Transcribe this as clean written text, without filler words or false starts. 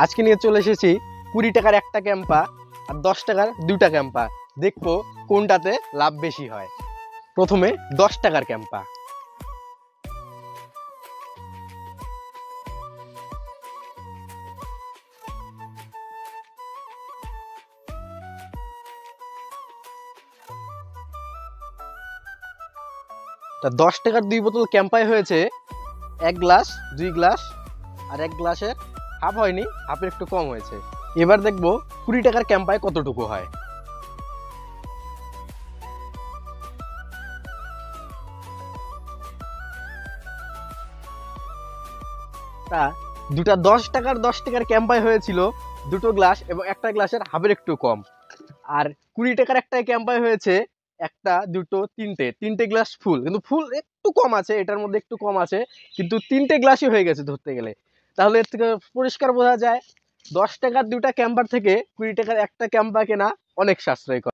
আজকে নিয়ে চলে এসেছি 20 টাকার একটা ক্যাম্পা আর 10 টাকার দুইটা ক্যাম্পা। দেখবো কোনটাতে লাভ বেশি হয়। প্রথমে 10 টাকার ক্যাম্পা। তা 10 টাকার 2 বোতল ক্যাম্পায় হয়েছে 1 গ্লাস, 2 গ্লাস আর 1 গ্লাসের হাফ হয়নি, হাফের একটু কম হয়েছে। এবার দেখবো 20 টাকার ক্যাম্পায় কতটুকু হয়। তা দুটা 10 টাকার ক্যাম্পায় হয়েছিল দুটো গ্লাস এবং একটা গ্লাসের হাফের একটু কম। আর 20 টাকার একটা ক্যাম্পায় হয়েছে একটা, দুটো, তিনটে গ্লাস ফুল, কিন্তু ফুল একটু কম আছে, এটার মধ্যে একটু কম আছে, কিন্তু 3টে গ্লাসই হয়ে গেছে ধরতে গেলে। তাহলে এর থেকে পরিষ্কার বোঝা যায় 10 টাকার দুটা ক্যাম্পার থেকে 20 টাকার একটা ক্যাম্পা কেনা অনেক সাশ্রয়কর।